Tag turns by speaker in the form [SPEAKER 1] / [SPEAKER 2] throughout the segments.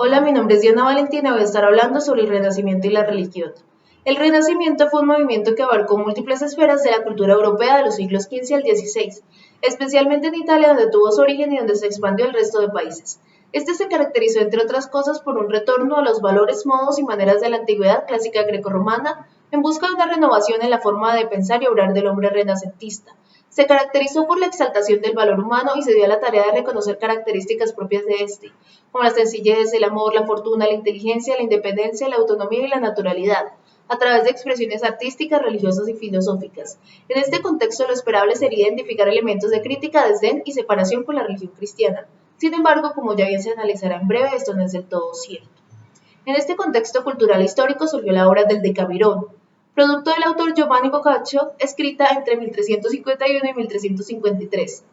[SPEAKER 1] Hola, mi nombre es Diana Valentina y voy a estar hablando sobre el Renacimiento y la religión. El Renacimiento fue un movimiento que abarcó múltiples esferas de la cultura europea de los siglos XV al XVI, especialmente en Italia, donde tuvo su origen y donde se expandió al resto de países. Este se caracterizó, entre otras cosas, por un retorno a los valores, modos y maneras de la antigüedad clásica grecorromana, en busca de una renovación en la forma de pensar y obrar del hombre renacentista. Se caracterizó por la exaltación del valor humano y se dio a la tarea de reconocer características propias de este, como la sencillez, el amor, la fortuna, la inteligencia, la independencia, la autonomía y la naturalidad, a través de expresiones artísticas, religiosas y filosóficas. En este contexto, lo esperable sería identificar elementos de crítica, desdén y separación con la religión cristiana. Sin embargo, como ya bien se analizará en breve, esto no es del todo cierto. En este contexto cultural e histórico surgió la obra del Decamerón, producto del autor Giovanni Boccaccio, escrita entre 1351 y 1353.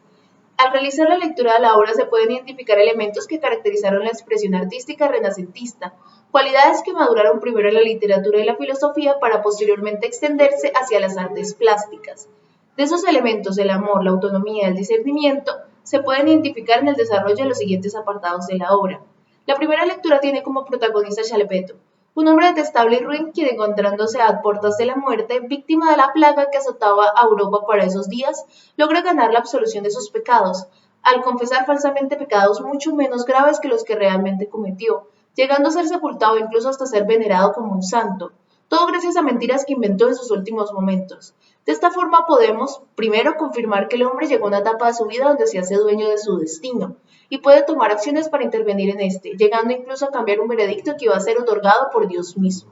[SPEAKER 1] Al realizar la lectura de la obra se pueden identificar elementos que caracterizaron la expresión artística renacentista, cualidades que maduraron primero en la literatura y la filosofía para posteriormente extenderse hacia las artes plásticas. De esos elementos, el amor, la autonomía y el discernimiento se pueden identificar en el desarrollo de los siguientes apartados de la obra. La primera lectura tiene como protagonista a Chalepeto, un hombre detestable y ruin quien, encontrándose a puertas de la muerte, víctima de la plaga que azotaba a Europa para esos días, logra ganar la absolución de sus pecados, al confesar falsamente pecados mucho menos graves que los que realmente cometió, llegando a ser sepultado e incluso hasta ser venerado como un santo, todo gracias a mentiras que inventó en sus últimos momentos. De esta forma podemos, primero, confirmar que el hombre llegó a una etapa de su vida donde se hace dueño de su destino, y puede tomar acciones para intervenir en este, llegando incluso a cambiar un veredicto que iba a ser otorgado por Dios mismo.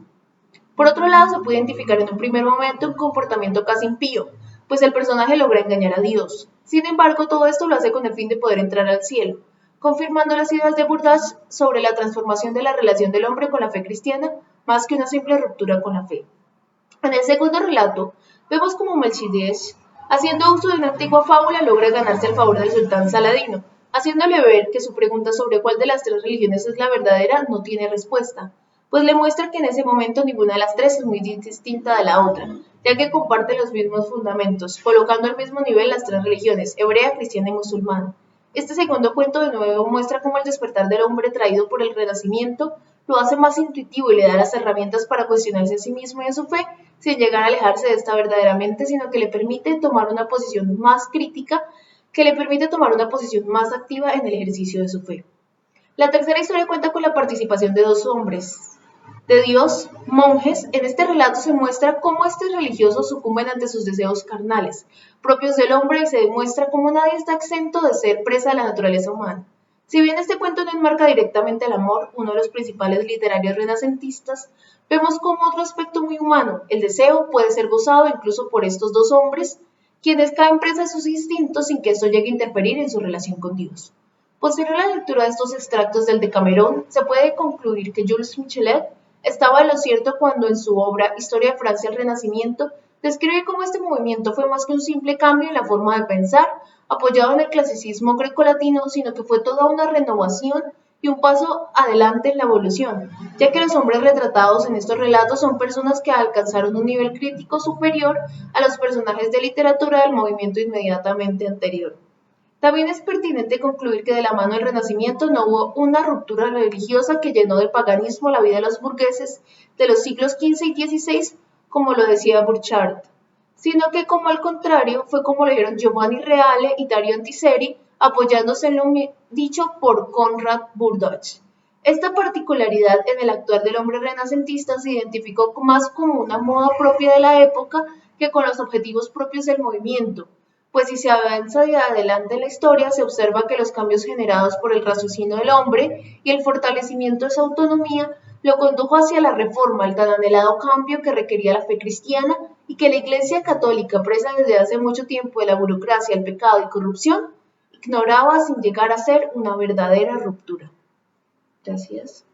[SPEAKER 1] Por otro lado, se puede identificar en un primer momento un comportamiento casi impío, pues el personaje logra engañar a Dios. Sin embargo, todo esto lo hace con el fin de poder entrar al cielo, confirmando las ideas de Bourdieu sobre la transformación de la relación del hombre con la fe cristiana, más que una simple ruptura con la fe. En el segundo relato, vemos como Melchísedec, haciendo uso de una antigua fábula, logra ganarse el favor del sultán Saladino, haciéndole ver que su pregunta sobre cuál de las tres religiones es la verdadera no tiene respuesta, pues le muestra que en ese momento ninguna de las tres es muy distinta de la otra, ya que comparten los mismos fundamentos, colocando al mismo nivel las tres religiones, hebrea, cristiana y musulmana. Este segundo cuento de nuevo muestra cómo el despertar del hombre traído por el Renacimiento lo hace más intuitivo y le da las herramientas para cuestionarse a sí mismo y a su fe, sin llegar a alejarse de esta verdaderamente, sino que le permite tomar una posición más crítica, que le permite tomar una posición más activa en el ejercicio de su fe. La tercera historia cuenta con la participación de dos hombres de Dios, monjes. En este relato se muestra cómo estos religiosos sucumben ante sus deseos carnales, propios del hombre, y se demuestra cómo nadie está exento de ser presa de la naturaleza humana. Si bien este cuento no enmarca directamente el amor, uno de los principales literarios renacentistas, vemos como otro aspecto muy humano, el deseo, puede ser gozado incluso por estos dos hombres, quienes caen presa de sus instintos sin que esto llegue a interferir en su relación con Dios. Posterior a la lectura de estos extractos del Decamerón, se puede concluir que Jules Michelet estaba en lo cierto cuando en su obra Historia de Francia al Renacimiento describe cómo este movimiento fue más que un simple cambio en la forma de pensar, apoyado en el clasicismo grecolatino, sino que fue toda una renovación y un paso adelante en la evolución, ya que los hombres retratados en estos relatos son personas que alcanzaron un nivel crítico superior a los personajes de literatura del movimiento inmediatamente anterior. También es pertinente concluir que de la mano del Renacimiento no hubo una ruptura religiosa que llenó de paganismo la vida de los burgueses de los siglos XV y XVI, como lo decía Burchard, sino que, como al contrario, fue como lo dijeron Giovanni Reale y Dario Antiseri, apoyándose en lo dicho por Conrad Bourdieu. Esta particularidad en el actuar del hombre renacentista se identificó más como una moda propia de la época que con los objetivos propios del movimiento, pues si se avanza de adelante en la historia, se observa que los cambios generados por el raciocinio del hombre y el fortalecimiento de su autonomía lo condujo hacia la reforma, el tan anhelado cambio que requería la fe cristiana y que la Iglesia Católica, presa desde hace mucho tiempo de la burocracia, el pecado y corrupción, ignoraba sin llegar a ser una verdadera ruptura. Gracias.